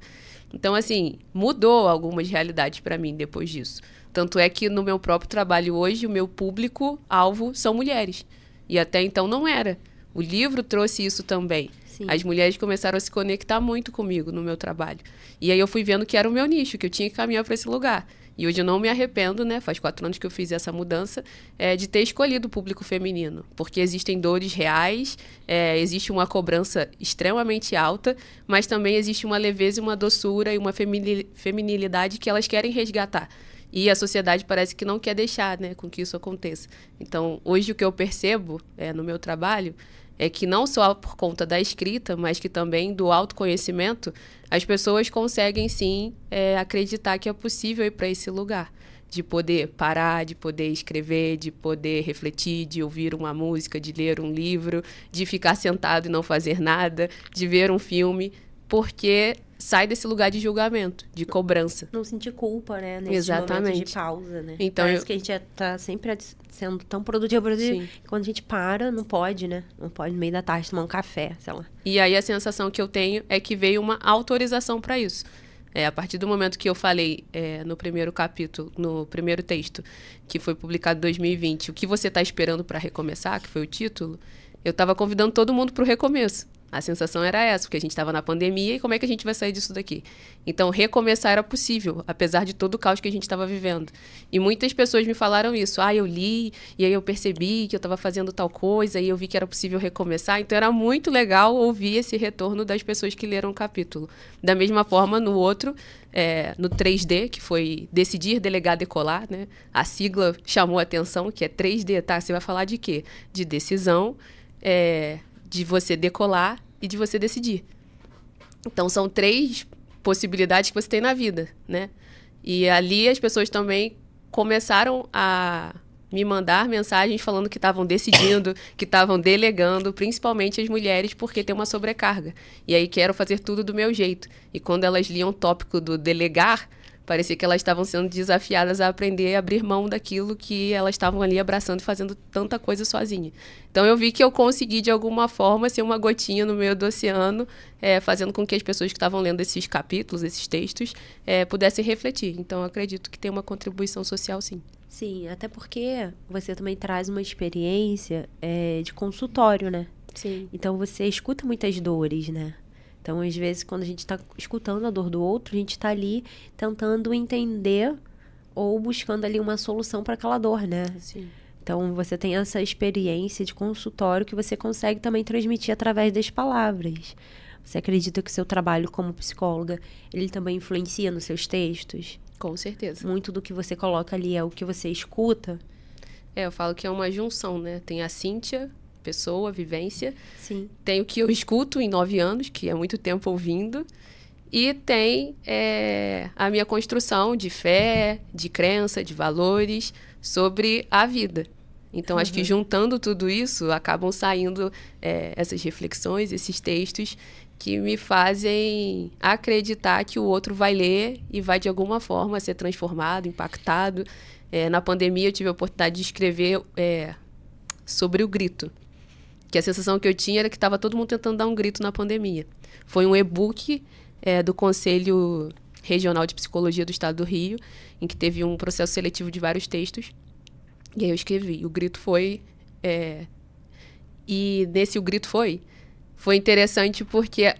Então, assim, mudou algumas realidades para mim depois disso. Tanto é que no meu próprio trabalho hoje, o meu público-alvo são mulheres. E até então não era. O livro trouxe isso também. Sim. As mulheres começaram a se conectar muito comigo no meu trabalho. E aí eu fui vendo que era o meu nicho, que eu tinha que caminhar para esse lugar. E hoje eu não me arrependo, né? Faz 4 anos que eu fiz essa mudança, de ter escolhido o público feminino. Porque existem dores reais, existe uma cobrança extremamente alta, mas também existe uma leveza, uma doçura e uma feminilidade que elas querem resgatar. E a sociedade parece que não quer deixar, né, com que isso aconteça. Então, hoje o que eu percebo no meu trabalho é que não só por conta da escrita, mas que também do autoconhecimento, as pessoas conseguem sim acreditar que é possível ir para esse lugar. De poder parar, de poder escrever, de poder refletir, de ouvir uma música, de ler um livro, de ficar sentado e não fazer nada, de ver um filme, porque sai desse lugar de julgamento, de cobrança. Não sentir culpa, né? Nesse Exatamente. momento de pausa, né? Então, parece que a gente tá sempre sendo tão produtivo. Sim. Quando a gente para, não pode, né? Não pode no meio da tarde tomar um café, sei lá. E aí a sensação que eu tenho é que veio uma autorização para isso. A partir do momento que eu falei no primeiro capítulo, no primeiro texto, que foi publicado em 2020, o que você está esperando para recomeçar, que foi o título, eu estava convidando todo mundo para o recomeço. A sensação era essa, porque a gente estava na pandemia e como é que a gente vai sair disso daqui? Então, recomeçar era possível, apesar de todo o caos que a gente estava vivendo. E muitas pessoas me falaram isso. Eu li, e aí eu percebi que eu estava fazendo tal coisa, e eu vi que era possível recomeçar. Então, era muito legal ouvir esse retorno das pessoas que leram o capítulo. Da mesma forma, no outro, no 3D, que foi Decidir, Delegar, Decolar, né? A sigla chamou a atenção, que é 3D, tá? Você vai falar de quê? De decisão, de você decolar e de você decidir. Então, são 3 possibilidades que você tem na vida, né? E ali as pessoas também começaram a me mandar mensagens falando que estavam decidindo, que estavam delegando, principalmente as mulheres, porque tem uma sobrecarga. E aí quero fazer tudo do meu jeito. E quando elas liam o tópico do delegar, parecia que elas estavam sendo desafiadas a aprender a abrir mão daquilo que elas estavam ali abraçando e fazendo tanta coisa sozinha. Então, eu vi que eu consegui, de alguma forma, ser uma gotinha no meio do oceano, fazendo com que as pessoas que estavam lendo esses capítulos, esses textos, pudessem refletir. Então, eu acredito que tem uma contribuição social, sim. Sim, até porque você também traz uma experiência de consultório, né? Sim. Então, você escuta muitas dores, né? Então, às vezes, quando a gente está escutando a dor do outro, a gente está ali tentando entender ou buscando ali uma solução para aquela dor, né? Sim. Então, você tem essa experiência de consultório que você consegue também transmitir através das palavras. Você acredita que o seu trabalho como psicóloga, ele também influencia nos seus textos? Com certeza. Muito do que você coloca ali é o que você escuta? Eu falo que é uma junção, né? Tem a Cíntia pessoa, vivência. Sim. Tem o que eu escuto em 9 anos, que é muito tempo ouvindo. E tem a minha construção de fé, de crença, de valores sobre a vida. Então, acho que juntando tudo isso, acabam saindo essas reflexões, esses textos que me fazem acreditar que o outro vai ler e vai, de alguma forma, ser transformado, impactado. Na pandemia, eu tive a oportunidade de escrever sobre o grito. Que a sensação que eu tinha era que estava todo mundo tentando dar um grito na pandemia. Foi um e-book do Conselho Regional de Psicologia do Estado do Rio, em que teve um processo seletivo de vários textos. E aí eu escrevi. O grito foi... E nesse O Grito Foi interessante porque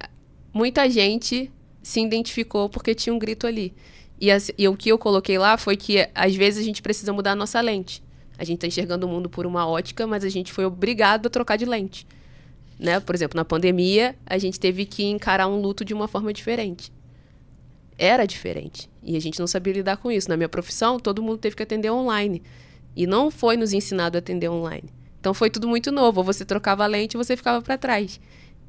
muita gente se identificou porque tinha um grito ali. E o que eu coloquei lá foi que, às vezes, a gente precisa mudar a nossa lente. A gente está enxergando o mundo por uma ótica, mas a gente foi obrigado a trocar de lente. Né? Por exemplo, na pandemia, a gente teve que encarar um luto de uma forma diferente. Era diferente. E a gente não sabia lidar com isso. Na minha profissão, todo mundo teve que atender online. E não foi nos ensinado a atender online. Então, foi tudo muito novo. Ou você trocava a lente ou você ficava para trás.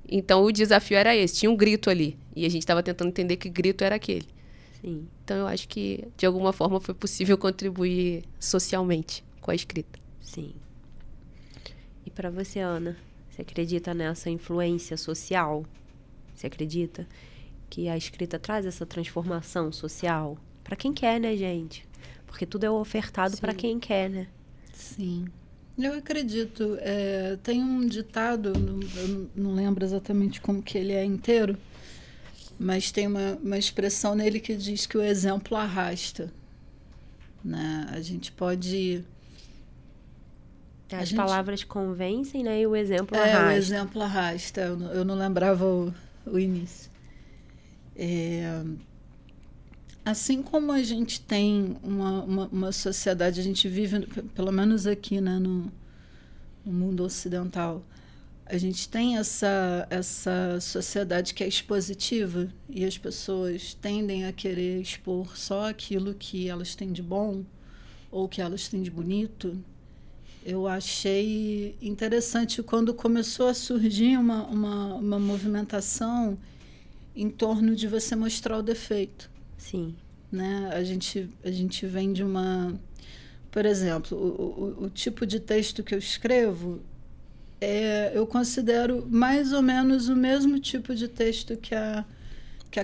Então, o desafio era esse. Tinha um grito ali. E a gente estava tentando entender que grito era aquele. Sim. Então, eu acho que, de alguma forma, foi possível contribuir socialmente com a escrita. Sim. E para você, Ana? Você acredita nessa influência social? Você acredita que a escrita traz essa transformação social? Para quem quer, né, gente? Porque tudo é ofertado para quem quer, né? Sim. Eu acredito. Tem um ditado, eu não lembro exatamente como que ele é inteiro, mas tem uma expressão nele que diz que o exemplo arrasta. Né? A gente pode... As palavras convencem, né? E o exemplo arrasta. O exemplo arrasta. Eu não lembrava o início. Assim como a gente tem uma sociedade, a gente vive, pelo menos aqui, né, no mundo ocidental, a gente tem essa sociedade que é expositiva e as pessoas tendem a querer expor só aquilo que elas têm de bom ou que elas têm de bonito. Eu achei interessante quando começou a surgir uma movimentação em torno de você mostrar o defeito. Sim. Né? A gente vem de uma... Por exemplo, o tipo de texto que eu escrevo, eu considero mais ou menos o mesmo tipo de texto que a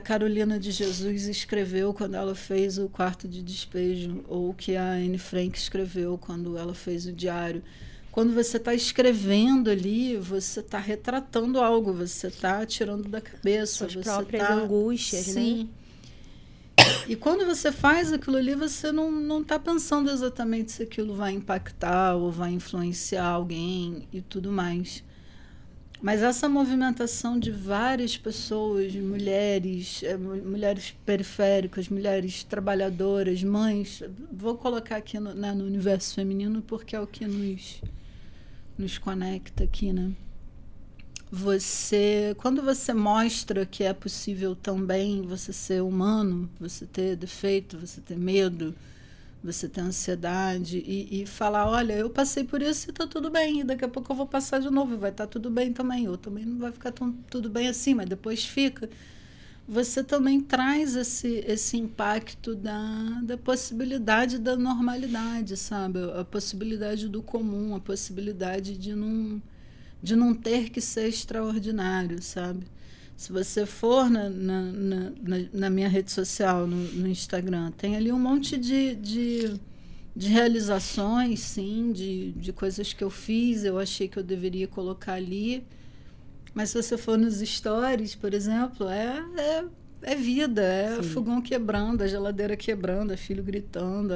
Carolina de Jesus escreveu quando ela fez o Quarto de Despejo, ou que a Anne Frank escreveu quando ela fez o Diário. Quando você está escrevendo ali, você está retratando algo, você está tirando da cabeça. As próprias angústias, sim, né? E quando você faz aquilo ali, você não está pensando exatamente se aquilo vai impactar ou vai influenciar alguém e tudo mais. Mas essa movimentação de várias pessoas, mulheres periféricas, mulheres trabalhadoras, mães, vou colocar aqui no universo feminino porque é o que nos conecta aqui, né? Quando você mostra que é possível também você ser humano, você ter defeito, você ter medo, você ter ansiedade e falar, olha, eu passei por isso e está tudo bem, e daqui a pouco eu vou passar de novo e vai estar tudo bem também, ou também não vai ficar tudo bem assim, mas depois fica. Você também traz esse impacto da possibilidade da normalidade, sabe? A possibilidade do comum, a possibilidade de não ter que ser extraordinário, sabe? Se você for na minha rede social, no Instagram, tem ali um monte de realizações, sim, de coisas que eu fiz, eu achei que eu deveria colocar ali. Mas se você for nos stories, por exemplo, é vida, sim. Fogão quebrando, a geladeira quebrando, é filho gritando,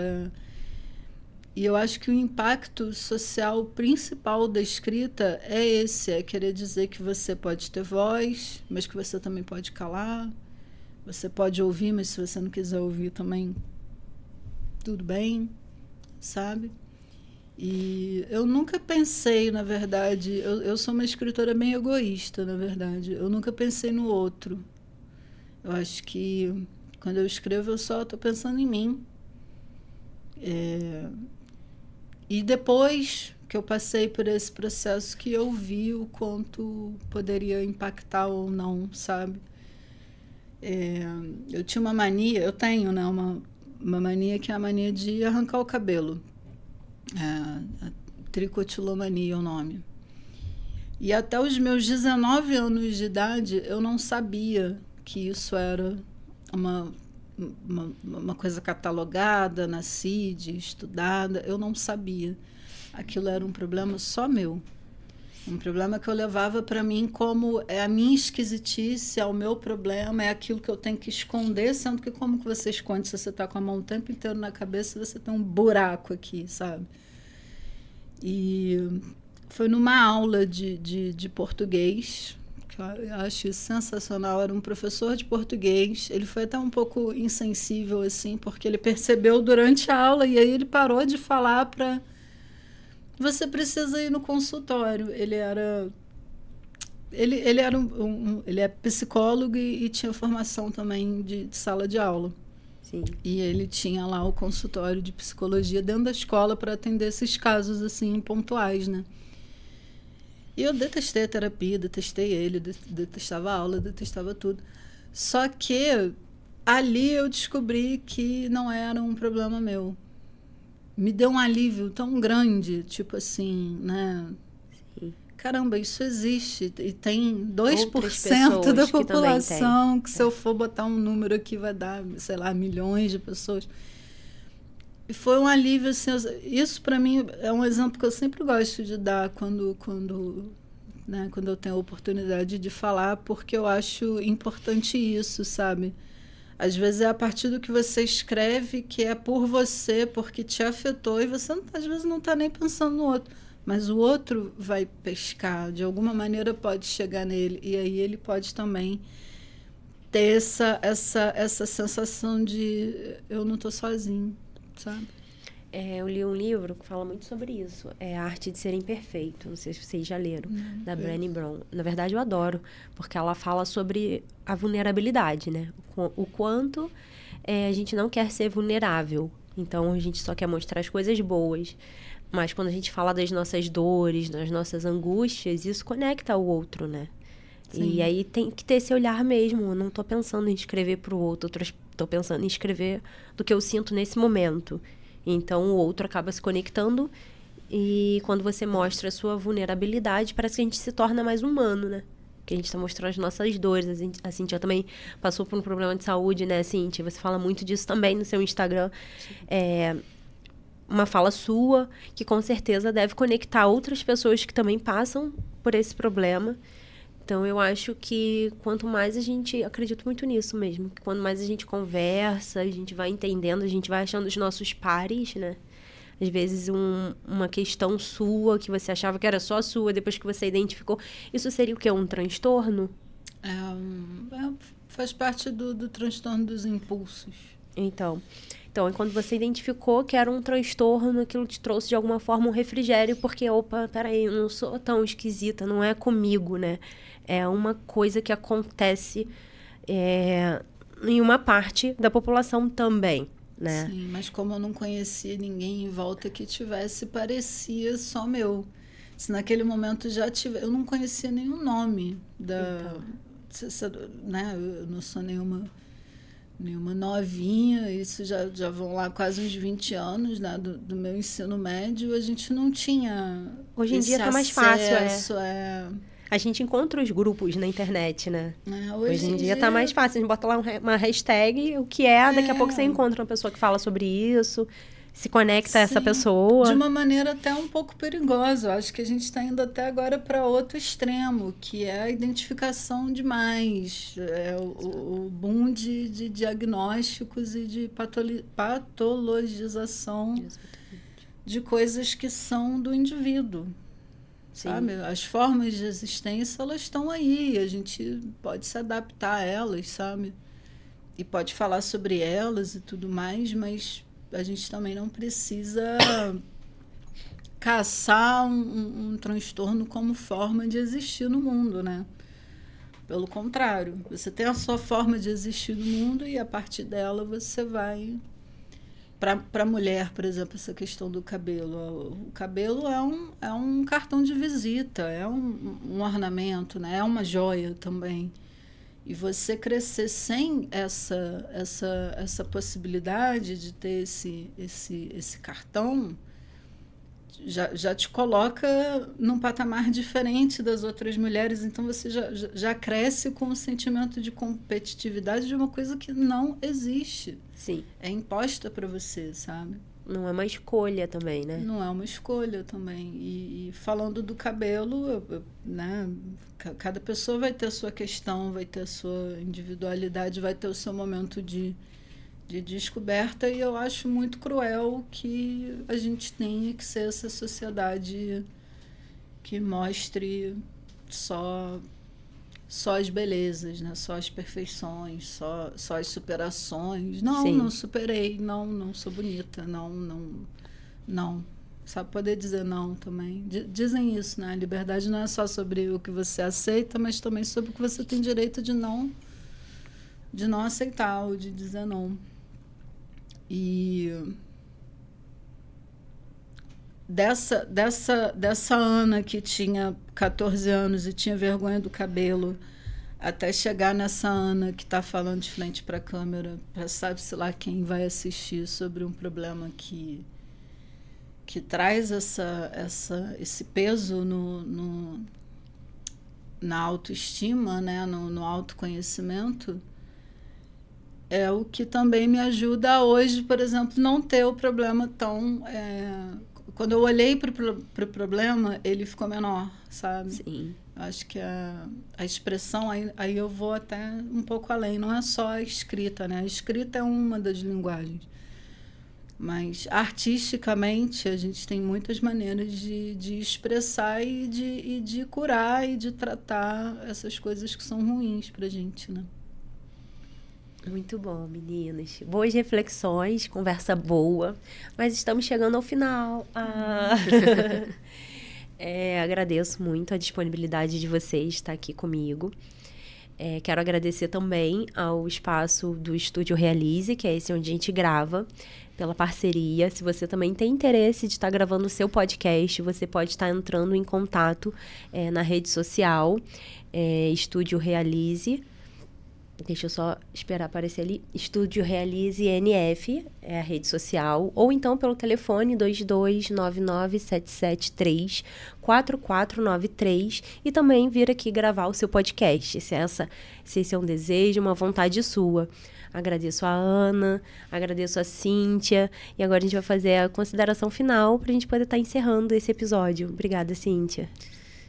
E eu acho que o impacto social principal da escrita é esse, é querer dizer que você pode ter voz, mas que você também pode calar, você pode ouvir, mas se você não quiser ouvir também, tudo bem, sabe? E eu nunca pensei, na verdade, eu sou uma escritora bem egoísta, na verdade, eu nunca pensei no outro. Eu acho que quando eu escrevo eu só estou pensando em mim. E depois, que eu passei por esse processo que eu vi o quanto poderia impactar ou não, sabe? Eu tinha uma mania, eu tenho, né, uma mania que é a mania de arrancar o cabelo. A tricotilomania é o nome. E até os meus 19 anos de idade, eu não sabia que isso era uma coisa catalogada na CID, estudada. Eu não sabia. Aquilo era um problema só meu. Um problema que eu levava para mim como é a minha esquisitice, é o meu problema, é aquilo que eu tenho que esconder, sendo que como que você esconde se você está com a mão o tempo inteiro na cabeça e você tem um buraco aqui, sabe? E foi numa aula de português, que eu acho sensacional, era um professor de português, ele foi até um pouco insensível, assim, porque ele percebeu durante a aula e aí ele parou de falar para... Você precisa ir no consultório. Ele é psicólogo e tinha formação também de sala de aula. Sim. E ele tinha lá o consultório de psicologia dentro da escola para atender esses casos assim pontuais, né? E eu detestei a terapia, detestei ele, detestava a aula, detestava tudo. Só que ali eu descobri que não era um problema meu. Me deu um alívio tão grande, tipo assim, né? Sim. Caramba, isso existe. E tem 2% da população, que se eu for botar um número aqui vai dar, sei lá, milhões de pessoas. E foi um alívio, assim, isso para mim é um exemplo que eu sempre gosto de dar quando eu tenho a oportunidade de falar, porque eu acho importante isso, sabe? Às vezes é a partir do que você escreve, que é por você, porque te afetou, e você, às vezes, não está nem pensando no outro. Mas o outro vai pescar, de alguma maneira pode chegar nele, e aí ele pode também ter essa sensação de eu não estou sozinho, sabe? Eu li um livro que fala muito sobre isso. É A Arte de Ser Imperfeito. Não sei se vocês já leram, da Brené Brown. Na verdade, eu adoro, porque ela fala sobre a vulnerabilidade, né? O quanto a gente não quer ser vulnerável. Então, a gente só quer mostrar as coisas boas. Mas quando a gente fala das nossas dores, das nossas angústias, isso conecta ao outro, né? Sim. E aí tem que ter esse olhar mesmo. Eu não estou pensando em escrever para o outro, estou pensando em escrever do que eu sinto nesse momento. Então, o outro acaba se conectando e quando você mostra a sua vulnerabilidade, parece que a gente se torna mais humano, né? Que a gente está mostrando as nossas dores. A Cíntia também passou por um problema de saúde, né, Cíntia? Você fala muito disso também no seu Instagram. Uma fala sua que, com certeza, deve conectar outras pessoas que também passam por esse problema. Então, eu acho que quanto mais a gente... Acredito muito nisso mesmo. Que quanto mais a gente conversa, a gente vai entendendo, a gente vai achando os nossos pares, né? Às vezes, uma questão sua, que você achava que era só sua, depois que você identificou. Isso seria o quê? Um transtorno? Faz parte do transtorno dos impulsos. Então, quando você identificou que era um transtorno, aquilo te trouxe de alguma forma um refrigério, porque, opa, peraí, eu não sou tão esquisita, não é comigo, né? É uma coisa que acontece em uma parte da população também, né? Sim, mas como eu não conhecia ninguém em volta que tivesse, parecia só meu. Se naquele momento já tivesse... Eu não conhecia nenhum nome né? Eu não sou nenhuma novinha, isso já vão lá quase uns 20 anos, né, do meu ensino médio, a gente não tinha hoje em dia tá mais fácil, A gente encontra os grupos na internet, né? Hoje em dia tá mais fácil, a gente bota lá uma hashtag, o que daqui a pouco você encontra uma pessoa que fala sobre isso, se conecta a essa pessoa. De uma maneira até um pouco perigosa. Eu acho que a gente está indo até agora para outro extremo, que é a identificação demais, o boom de diagnósticos e de patologização de coisas que são do indivíduo. Sim. Sabe? As formas de existência, elas estão aí, a gente pode se adaptar a elas, sabe? E pode falar sobre elas e tudo mais, mas a gente também não precisa caçar um transtorno como forma de existir no mundo, né? Pelo contrário, você tem a sua forma de existir no mundo e a partir dela você vai para a mulher, por exemplo, essa questão do cabelo. O cabelo é um cartão de visita, é um ornamento, né? É uma joia também. E você crescer sem essa possibilidade de ter esse cartão já te coloca num patamar diferente das outras mulheres. Então, você já cresce com o sentimento de competitividade de uma coisa que não existe. Sim. É imposta para você, sabe? Não é uma escolha também, né? Não é uma escolha também. E falando do cabelo, né? Cada pessoa vai ter a sua questão, vai ter a sua individualidade, vai ter o seu momento de descoberta, e eu acho muito cruel que a gente tenha que ser essa sociedade que mostre só as belezas, né? Só as perfeições, só as superações. Não, Sim. Não superei, não sou bonita, não. Sabe poder dizer não também. Dizem isso, né? A liberdade não é só sobre o que você aceita, mas também sobre o que você tem direito de não aceitar ou de dizer não. E dessa Ana que tinha 14 anos e tinha vergonha do cabelo, até chegar nessa Ana que está falando de frente para a câmera, para sabe-se lá quem vai assistir, sobre um problema que traz esse peso na autoestima, né? no autoconhecimento, é o que também me ajuda a hoje, por exemplo, não ter o problema tão... Quando eu olhei para o problema, ele ficou menor, sabe? Sim. Acho que a expressão, aí eu vou até um pouco além, não é só a escrita, né? A escrita é uma das linguagens. Mas, artisticamente, a gente tem muitas maneiras de expressar e de curar e de tratar essas coisas que são ruins para a gente, né? Muito bom, meninas. Boas reflexões, conversa boa, mas estamos chegando ao final. Agradeço muito a disponibilidade de vocês estar aqui comigo. Quero agradecer também ao espaço do Estúdio Realize, que é esse onde a gente grava, pela parceria. Se você também tem interesse de estar gravando o seu podcast, você pode estar entrando em contato na rede social, Estúdio Realize. Deixa eu só esperar aparecer ali. Estúdio Realize NF, é a rede social. Ou então pelo telefone 229977344493. E também vir aqui gravar o seu podcast. Se esse é um desejo, uma vontade sua. Agradeço a Ana, agradeço a Cíntia. E agora a gente vai fazer a consideração final para a gente poder estar encerrando esse episódio. Obrigada, Cíntia.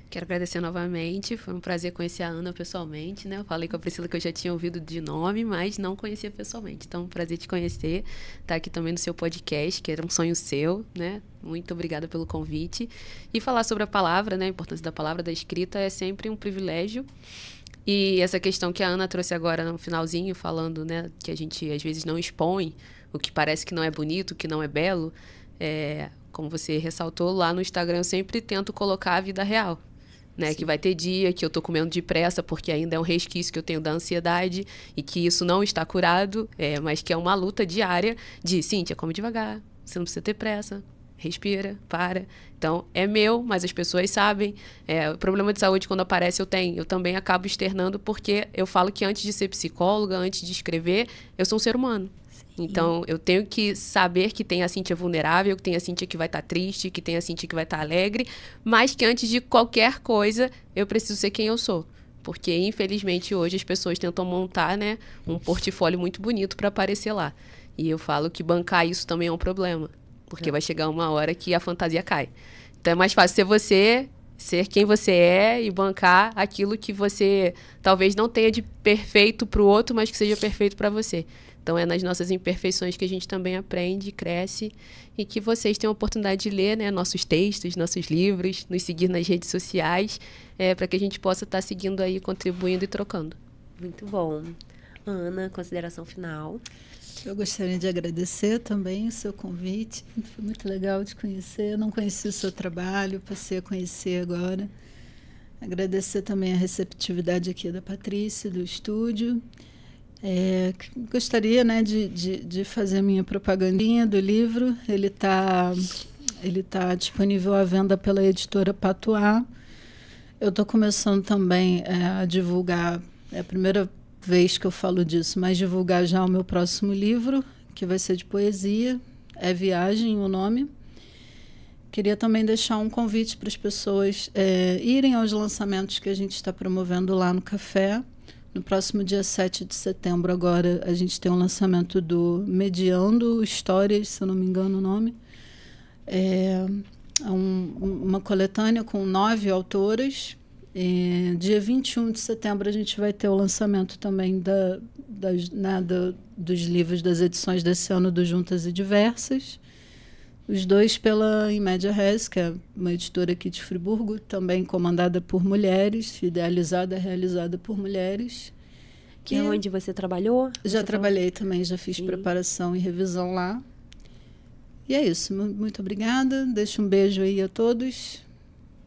Quero agradecer novamente, foi um prazer conhecer a Ana pessoalmente, né? Eu falei com a Priscila que eu já tinha ouvido de nome, mas não conhecia pessoalmente. Então, um prazer te conhecer, estar aqui também no seu podcast, que era um sonho seu, né? Muito obrigada pelo convite. E falar sobre a palavra, né? A importância da palavra, da escrita, é sempre um privilégio. E essa questão que a Ana trouxe agora no finalzinho, falando, né? Que a gente, às vezes, não expõe o que parece que não é bonito, que não é belo. Como você ressaltou, lá no Instagram eu sempre tento colocar a vida real. Né, que vai ter dia que eu tô comendo depressa porque ainda é um resquício que eu tenho da ansiedade e que isso não está curado, mas que é uma luta diária de, Cíntia, come devagar, você não precisa ter pressa, respira, para. Então, é meu, mas as pessoas sabem. O problema de saúde, quando aparece, eu também acabo externando, porque eu falo que antes de ser psicóloga, antes de escrever, eu sou um ser humano. Então, eu tenho que saber que tem a Cíntia vulnerável, que tem a Cíntia que vai estar triste, que tem a Cíntia que vai estar alegre, mas que antes de qualquer coisa, eu preciso ser quem eu sou. Porque, infelizmente, hoje as pessoas tentam montar, né, um portfólio muito bonito para aparecer lá. E eu falo que bancar isso também é um problema, porque vai chegar uma hora que a fantasia cai. Então, é mais fácil ser você, ser quem você é e bancar aquilo que você talvez não tenha de perfeito para o outro, mas que seja perfeito para você. Então, é nas nossas imperfeições que a gente também aprende, cresce, e que vocês tenham a oportunidade de ler, né, nossos textos, nossos livros, nos seguir nas redes sociais, para que a gente possa estar seguindo aí, contribuindo e trocando. Muito bom. Ana, consideração final. Eu gostaria de agradecer também o seu convite. Foi muito legal de conhecer. Eu não conheci o seu trabalho, passei a conhecer agora. Agradecer também a receptividade aqui da Patrícia, do estúdio. Gostaria, né, de fazer a minha propagandinha do livro. Ele tá disponível à venda pela editora Patuá. Eu estou começando também a divulgar, é a primeira vez que eu falo disso, mas divulgar já o meu próximo livro, que vai ser de poesia, é Viagem o nome. Queria também deixar um convite para as pessoas irem aos lançamentos que a gente está promovendo lá no Café. No próximo dia 7 de setembro, agora, a gente tem um lançamento do Mediando Histórias, se eu não me engano o nome. Uma coletânea com 9 autoras. Dia 21 de setembro, a gente vai ter o lançamento também dos livros das edições desse ano do Juntas e Diversas. Os dois pela Inmédia Res, que é uma editora aqui de Friburgo, também comandada por mulheres, idealizada e realizada por mulheres. Que é onde você trabalhou? Já trabalhei também, já fiz preparação e revisão lá. E é isso, muito obrigada. Deixo um beijo aí a todos.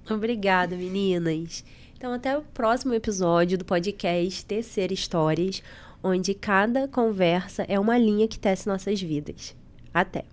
Obrigada, meninas. Então, até o próximo episódio do podcast Tecer Histórias, onde cada conversa é uma linha que tece nossas vidas. Até!